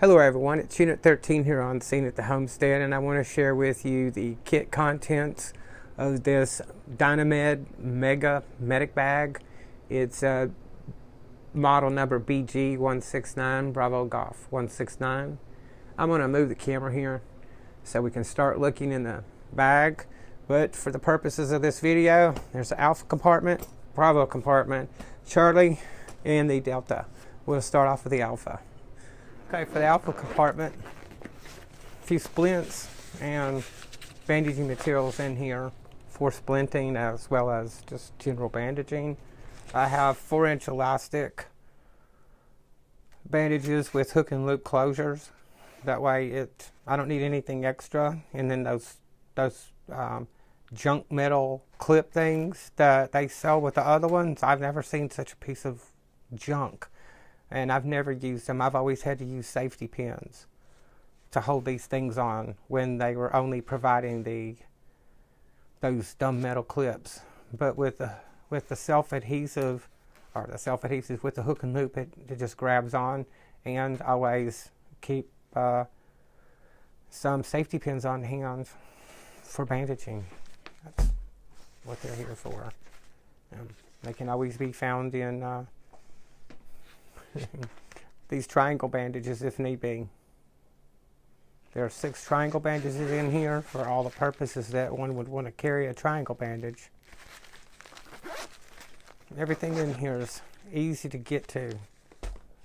Hello everyone, it's Unit 13 here on Scene at the Homestead, and I want to share with you the kit contents of this Dyna Mega Medic Bag. It's model number BG169, Bravo Golf 169. I'm going to move the camera here so we can start looking in the bag, but for the purposes of this video, there's the Alpha compartment, Bravo compartment, Charlie, and the Delta. We'll start off with the Alpha. Okay, for the Alpha compartment, a few splints and bandaging materials in here for splinting as well as just general bandaging. I have 4-inch elastic bandages with hook and loop closures. That way I don't need anything extra. And then those junk metal clip things that they sell with the other ones, I've never seen such a piece of junk. And I've never used them. I've always had to use safety pins to hold these things on when they were only providing those dumb metal clips. But with the self-adhesive, or the self-adhesive with the hook and loop, it just grabs on. And always keep some safety pins on hand for bandaging. That's what they're here for. They can always be found in these triangle bandages if need be. There are 6 triangle bandages in here for all the purposes that one would want to carry a triangle bandage. Everything in here is easy to get to,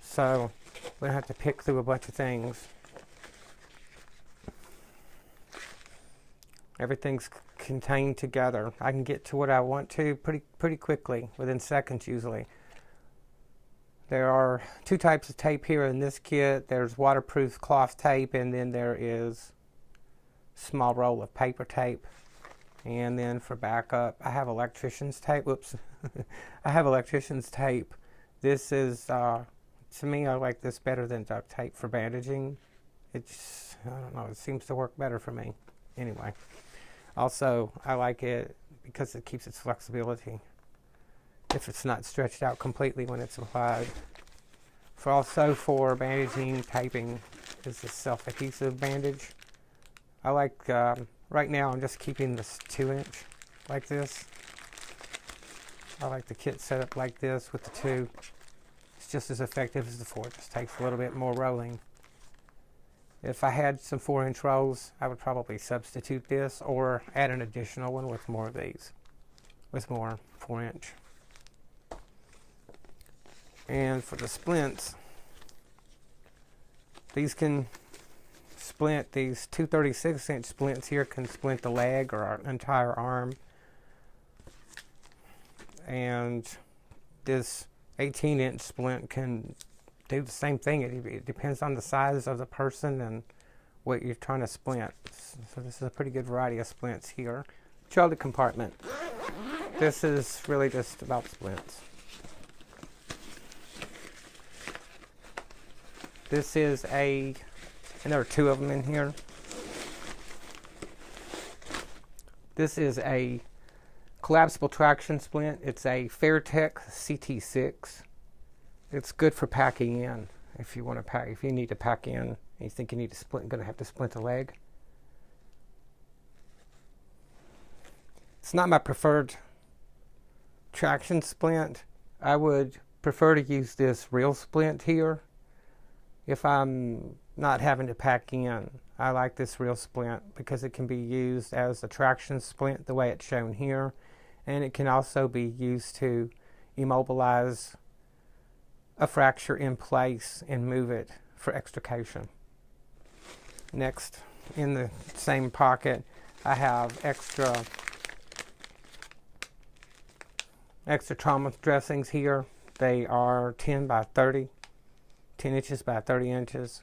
so we don't have to pick through a bunch of things. Everything's contained together. I can get to what I want to pretty quickly, within seconds usually. There are 2 types of tape here in this kit. There's waterproof cloth tape, and then there is small roll of paper tape. And then for backup, I have electrician's tape. Whoops. I have electrician's tape. This is, to me, I like this better than duct tape for bandaging. It's, I don't know, it seems to work better for me. Anyway. Also, I like it because it keeps its flexibility if it's not stretched out completely when it's applied. For bandaging, taping is the self-adhesive bandage. I like, right now I'm just keeping this 2-inch like this. I like the kit set up like this with the 2. It's just as effective as the 4, it just takes a little bit more rolling. If I had some 4-inch rolls, I would probably substitute this or add an additional one with more of these, with more 4-inch. And for the splints, these can splint, these 2 36-inch splints here can splint the leg or our entire arm. And this 18-inch splint can do the same thing. It depends on the size of the person and what you're trying to splint. So this is a pretty good variety of splints here. Charlie compartment. This is really just about splints. This is and there are 2 of them in here. This is a collapsible traction splint. It's a Fairtech CT6. It's good for packing in. If you want to pack, if you need to pack in, and you think you need to splint, going to have to splint a leg. It's not my preferred traction splint. I would prefer to use this real splint here. If I'm not having to pack in, I like this real splint because it can be used as a traction splint the way it's shown here, and it can also be used to immobilize a fracture in place and move it for extrication. Next, in the same pocket, I have extra trauma dressings here. They are 10 by 30. 10 inches by 30 inches.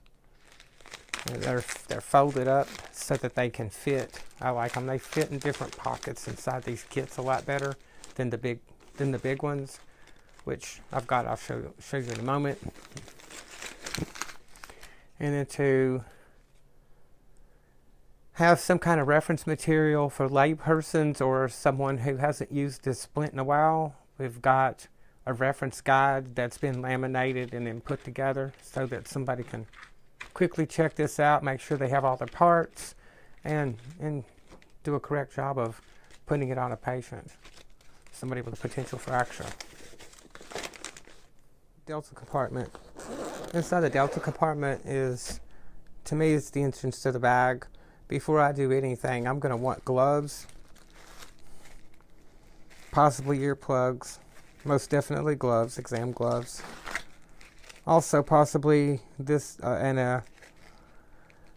And they're folded up so that they can fit. I like them. They fit in different pockets inside these kits a lot better than the big ones, which I've got. I'll show you in a moment. And then to have some kind of reference material for lay persons or someone who hasn't used this splint in a while, we've got a reference guide that's been laminated and then put together so that somebody can quickly check this out, make sure they have all their parts, and do a correct job of putting it on a patient, somebody with a potential fracture. Delta compartment. Inside the Delta compartment is, to me, it's the entrance to the bag. Before I do anything, I'm going to want gloves, possibly earplugs, most definitely gloves, exam gloves. Also possibly this and a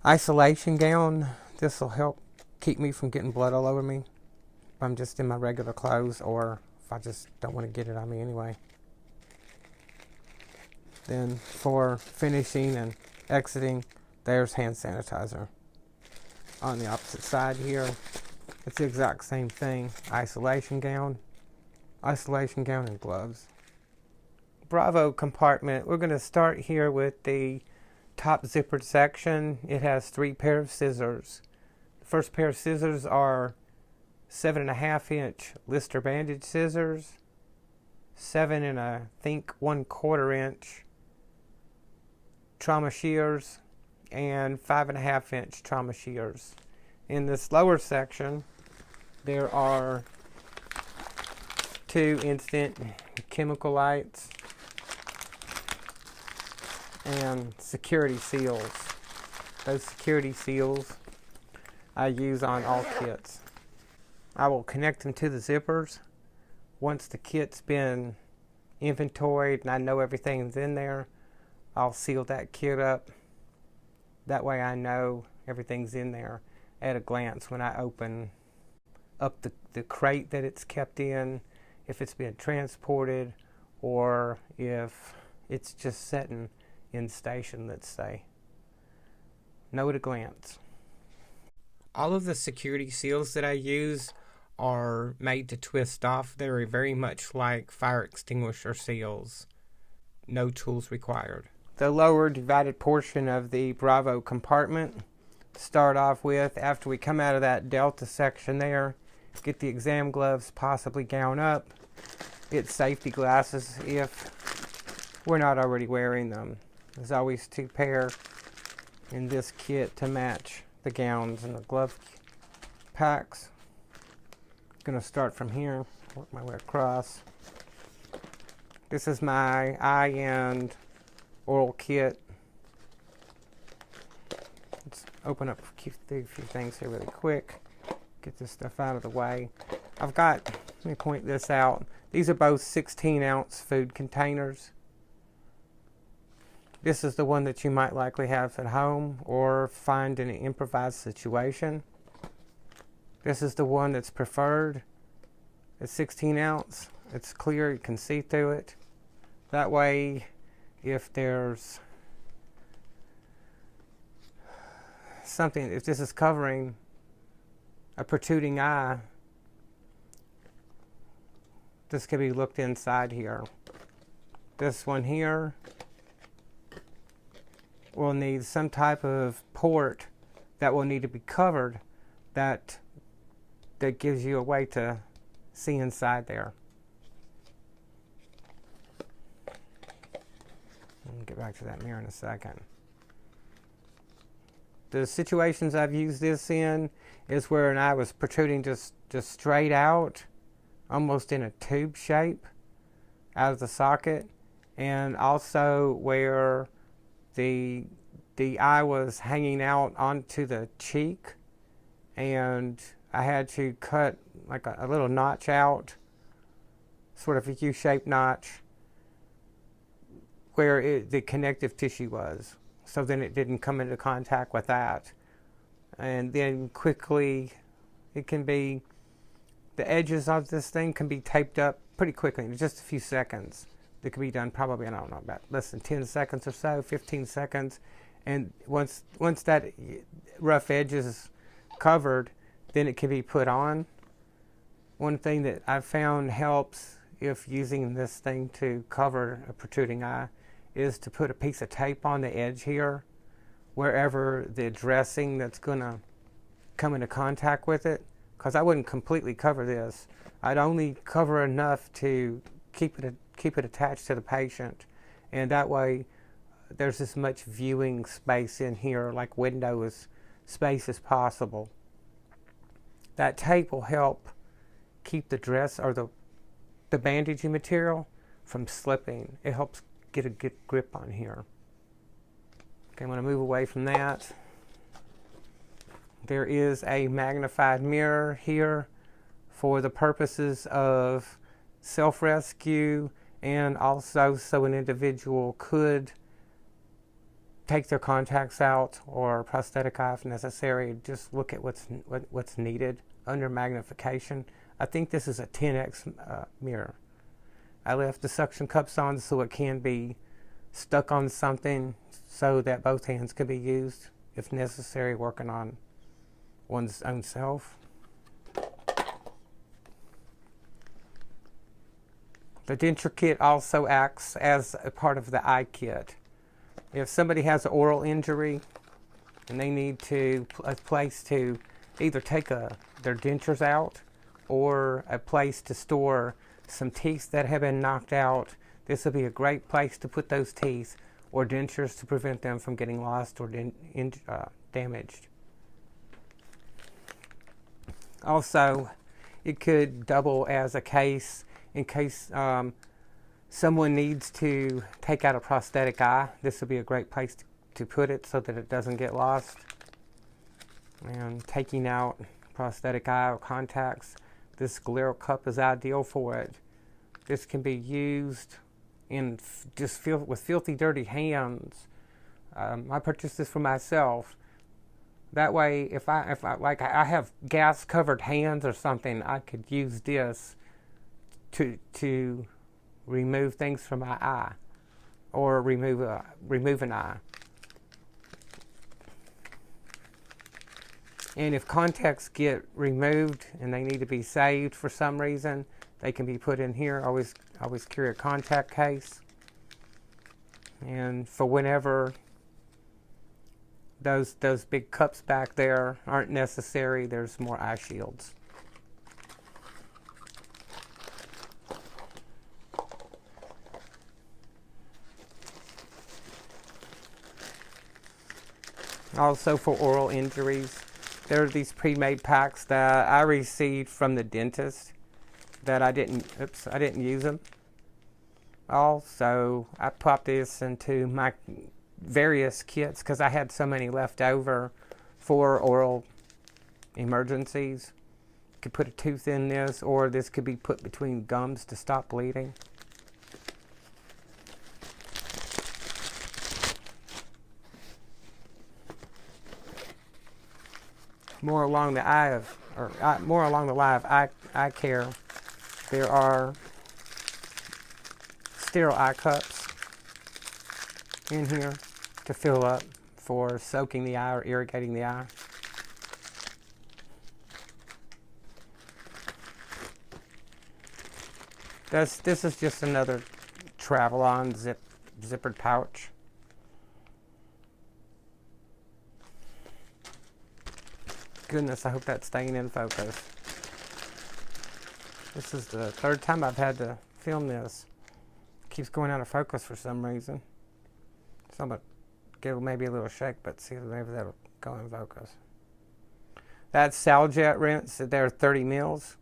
isolation gown. This will help keep me from getting blood all over me if I'm just in my regular clothes, or if I just don't want to get it on me anyway. Then for finishing and exiting, there's hand sanitizer. On the opposite side here, it's the exact same thing. Isolation gown and gloves. Bravo compartment. We're going to start here with the top zippered section. It has 3 pair of scissors. The first pair of scissors are 7.5 inch Lister bandage scissors, 7 and I think 1/4 inch trauma shears, and 5.5 inch trauma shears. In this lower section, there are 2 instant chemical lights and security seals. Those security seals I use on all kits. I will connect them to the zippers. Once the kit's been inventoried and I know everything's in there, I'll seal that kit up. That way I know everything's in there at a glance when I open up the crate that it's kept in, if it's been transported, or if it's just sitting in station, let's say. Know at a glance. All of the security seals that I use are made to twist off. They're very much like fire extinguisher seals. No tools required. The lower divided portion of the Bravo compartment, start off with, after we come out of that Delta section there, get the exam gloves, possibly gown up, get safety glasses if we're not already wearing them. There's always 2 pair in this kit to match the gowns and the glove packs. Gonna start from here, work my way across. This is my eye and oral kit. Let's open up a few things here really quick. Get this stuff out of the way. Let me point this out. These are both 16-ounce food containers. This is the one that you might likely have at home or find in an improvised situation. This is the one that's preferred. It's 16 ounce. It's clear, you can see through it. That way, if there's something, if this is covering a protruding eye, this can be looked inside here. This one here will need some type of port that will need to be covered that gives you a way to see inside there. I'll get back to that mirror in a second. The situations I've used this in is where an eye was protruding just straight out, almost in a tube shape out of the socket, and also where the eye was hanging out onto the cheek, and I had to cut like a little notch out, sort of a U-shaped notch, where the connective tissue was, so then it didn't come into contact with that. And then quickly, the edges of this thing can be taped up pretty quickly in just a few seconds. It can be done probably, I don't know, about less than 10 seconds or so, 15 seconds. And once that rough edge is covered, then it can be put on. One thing that I've found helps if using this thing to cover a protruding eye is to put a piece of tape on the edge here, wherever the dressing that's going to come into contact with it, because I wouldn't completely cover this. I'd only cover enough to keep it attached to the patient, and that way there's as much viewing space in here, like window space as possible. That tape will help keep the dress or the bandaging material from slipping. It helps get a good grip on here. Okay, I'm going to move away from that. There is a magnified mirror here for the purposes of self-rescue, and also so an individual could take their contacts out or prosthetic eye if necessary. Just look at what's needed under magnification. I think this is a 10x mirror. I left the suction cups on so it can be stuck on something so that both hands can be used if necessary, working on one's own self. The denture kit also acts as a part of the eye kit. If somebody has an oral injury and they need a place to either take their dentures out or a place to store some teeth that have been knocked out, this will be a great place to put those teeth or dentures to prevent them from getting lost or damaged. Also, it could double as a case in case someone needs to take out a prosthetic eye. This would be a great place to put it so that it doesn't get lost. And taking out prosthetic eye or contacts, this scleral cup is ideal for it. This can be used in with filthy, dirty hands. I purchased this for myself. That way, if I have gas-covered hands or something, I could use this to remove things from my eye or remove an eye. And if contacts get removed and they need to be saved for some reason, they can be put in here. Always carry a contact case. And for whenever those big cups back there aren't necessary, there's more eye shields. Also for oral injuries, there are these pre-made packs that I received from the dentist that I didn't use them. Also, I popped this into my various kits because I had so many left over for oral emergencies. You could put a tooth in this, or this could be put between gums to stop bleeding. More along the line of eye care, there are sterile eye cups in here to fill up for soaking the eye or irrigating the eye. This is just another travel-on zippered pouch. Goodness, I hope that's staying in focus. This is the third time I've had to film this. It keeps going out of focus for some reason. So I'm going to give it maybe a little shake, but see if maybe that'll go in focus. That's Saljet rinse. They're 30 mils.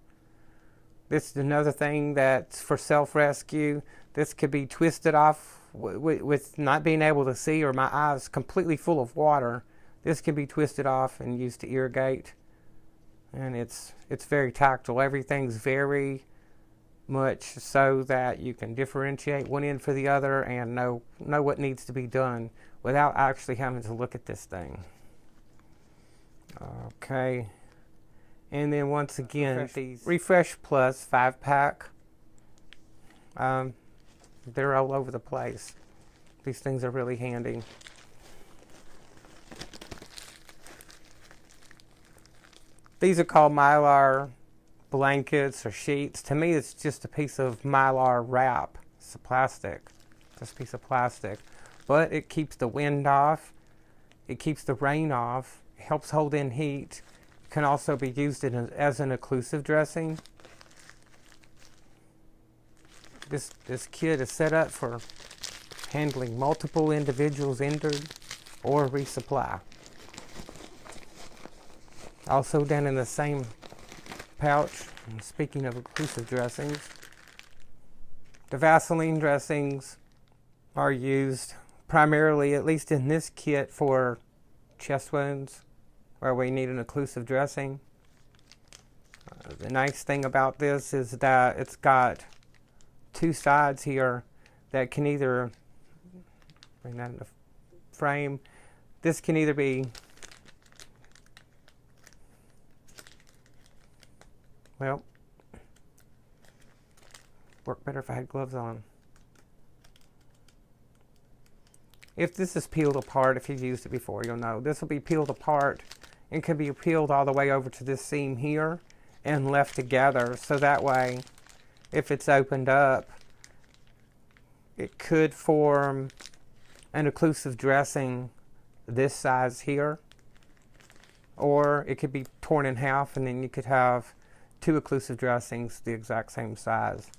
This is another thing that's for self-rescue. This could be twisted off with not being able to see or my eyes completely full of water. This can be twisted off and used to irrigate, and it's very tactile. Everything's very much so that you can differentiate one end for the other and know what needs to be done without actually having to look at this thing. Okay, and then once again, Refresh Plus 5-pack. They're all over the place. These things are really handy. These are called Mylar blankets or sheets. To me, it's just a piece of Mylar wrap. It's a plastic, just a piece of plastic. But it keeps the wind off. It keeps the rain off. It helps hold in heat. It can also be used as an occlusive dressing. This kit is set up for handling multiple individuals injured or resupply. Also down in the same pouch, and speaking of occlusive dressings, the Vaseline dressings are used primarily, at least in this kit, for chest wounds where we need an occlusive dressing. The nice thing about this is that it's got two sides here that can either, bring that in the frame, this can either be, well, work better if I had gloves on. If this is peeled apart, if you've used it before, you'll know. This will be peeled apart and can be peeled all the way over to this seam here and left together. So that way, if it's opened up, it could form an occlusive dressing this size here. Or it could be torn in half and then you could have two occlusive dressings the exact same size.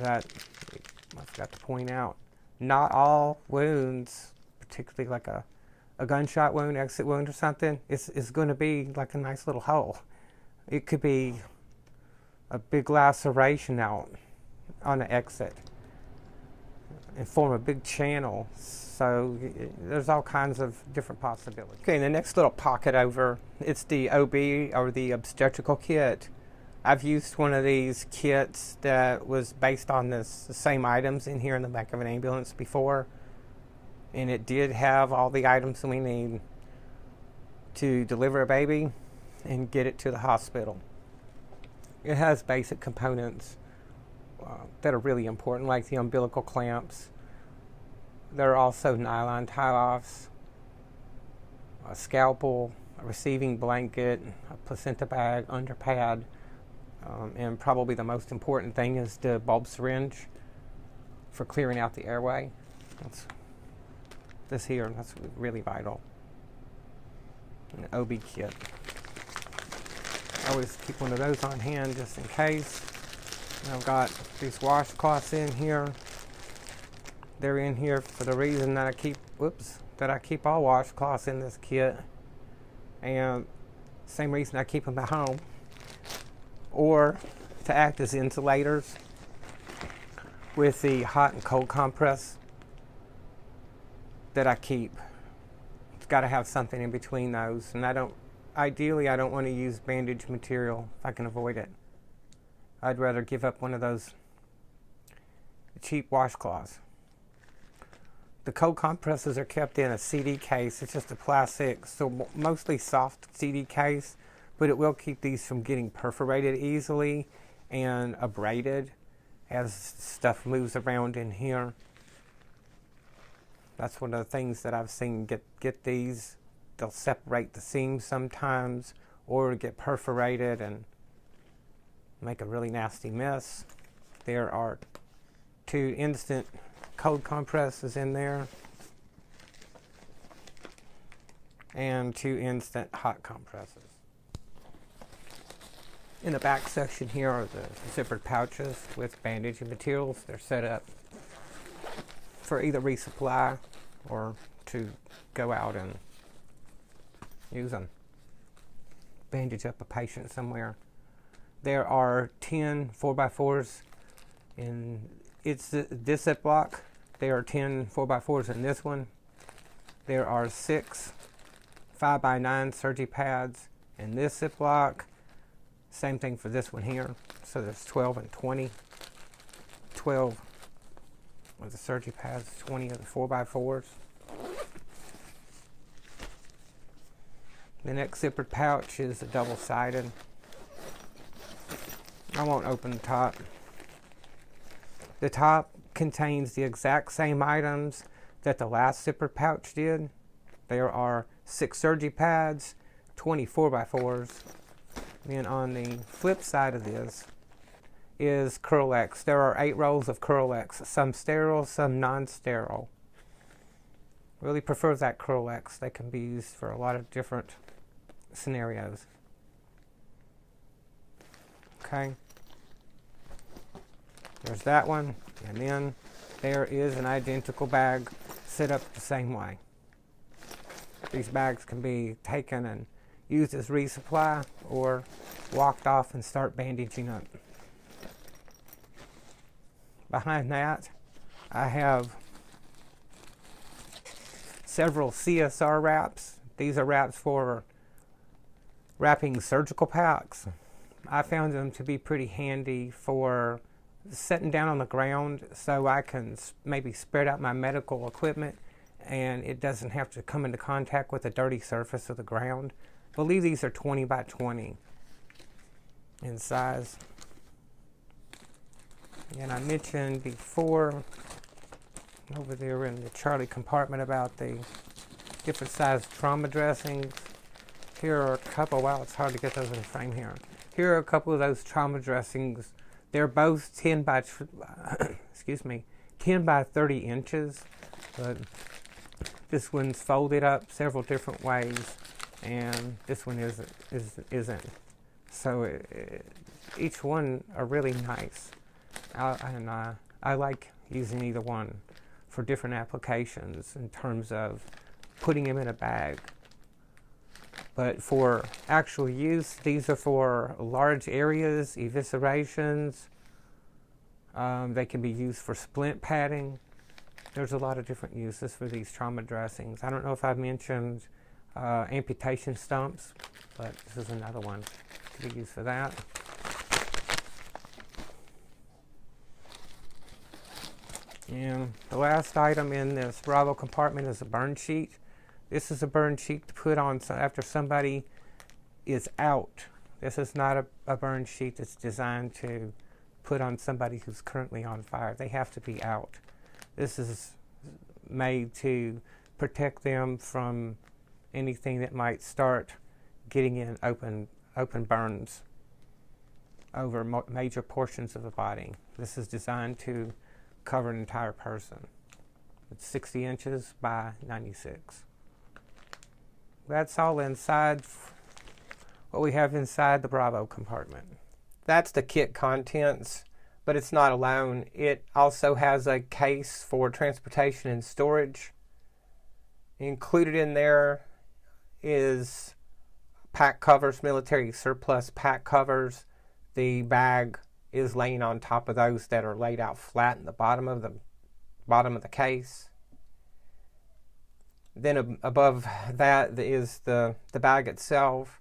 That I forgot to point out, not all wounds, particularly like a gunshot wound, exit wound or something, is going to be like a nice little hole. It could be a big laceration out on the exit and form a big channel. So there's all kinds of different possibilities. Okay, the next little pocket over, it's the OB or the obstetrical kit. I've used one of these kits that was based on the same items in here in the back of an ambulance before. And it did have all the items that we need to deliver a baby and get it to the hospital. It has basic components that are really important, like the umbilical clamps. There are also nylon tie-offs, a scalpel, a receiving blanket, a placenta bag, underpad, and probably the most important thing is the bulb syringe for clearing out the airway. That's this here, that's really vital. An OB kit. I always keep one of those on hand just in case. And I've got these washcloths in here. They're in here for the reason that I keep all washcloths in this kit. And same reason I keep them at home. Or to act as insulators with the hot and cold compress that I keep. It's got to have something in between those, and ideally I don't want to use bandage material if I can avoid it. I'd rather give up one of those cheap washcloths. The cold compresses are kept in a CD case. It's just a plastic, so mostly soft CD case, but it will keep these from getting perforated easily and abraded as stuff moves around in here. That's one of the things that I've seen get these. They'll separate the seams sometimes or get perforated and make a really nasty mess. There are 2 instant cold compresses in there and 2 instant hot compresses. In the back section here are the zippered pouches with bandaging materials. They're set up for either resupply or to go out and use them. Bandage up a patient somewhere. There are 10 4x4s in this Ziploc. There are 10 4x4s in this one. There are 6 5x9 Surgi pads in this Ziploc. Same thing for this one here. So there's 12 and 20. 12 of the Surgi pads, 20 of the 4x4s. The next zippered pouch is a double-sided. I won't open the top. The top contains the exact same items that the last zippered pouch did. There are 6 Surgi pads, 20 4x4s. Then on the flip side of this is Curl-X. There are 8 rolls of Curl-X, some sterile, some non-sterile. Really prefer that Curl-X. They can be used for a lot of different scenarios. Okay. There's that one, and then there is an identical bag set up the same way. These bags can be taken and used as resupply or walked off and start bandaging up. Behind that, I have several CSR wraps. These are wraps for wrapping surgical packs. I found them to be pretty handy for sitting down on the ground so I can maybe spread out my medical equipment and it doesn't have to come into contact with the dirty surface of the ground. I believe these are 20 by 20 in size. And I mentioned before over there in the Charlie compartment about the different size trauma dressings. Here are a couple. Wow, it's hard to get those in the frame here. Here are a couple of those trauma dressings. They're both 10 by 30 inches, but this one's folded up several different ways, and this one isn't. So each one are really nice, I like using either one for different applications in terms of putting them in a bag. But for actual use, these are for large areas, eviscerations. They can be used for splint padding. There's a lot of different uses for these trauma dressings. I don't know if I've mentioned amputation stumps, but this is another one to be used for that. And the last item in this Bravo compartment is a burn sheet. This is a burn sheet to put on after somebody is out. This is not a burn sheet that's designed to put on somebody who's currently on fire. They have to be out. This is made to protect them from anything that might start getting in open burns over major portions of the body. This is designed to cover an entire person. It's 60 inches by 96. That's all inside what we have inside the Bravo compartment. That's the kit contents, but it's not alone. It also has a case for transportation and storage. Included in there is pack covers, military surplus pack covers. The bag is laying on top of those that are laid out flat in the bottom of the case. Then above that is the bag itself.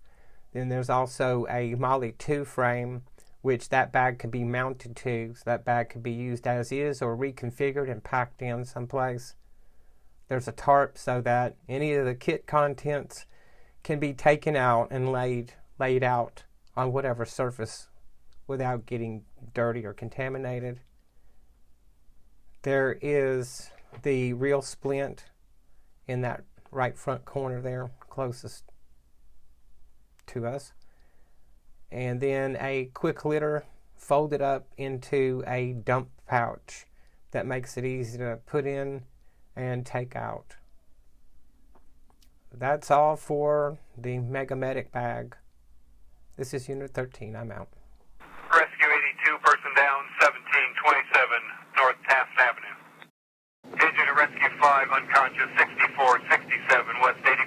Then there's also a Molly 2 frame, which that bag can be mounted to. So that bag can be used as is or reconfigured and packed in someplace. There's a tarp so that any of the kit contents can be taken out and laid out on whatever surface without getting dirty or contaminated. There is the real splint in that right front corner there, closest to us. And then a quick litter folded up into a dump pouch that makes it easy to put in and take out. That's all for the Mega Medic bag. This is Unit 13. I'm out. Rescue 82, person down, 1727 North Taft Avenue. Agent of Rescue 5, unconscious, 6467 West 80.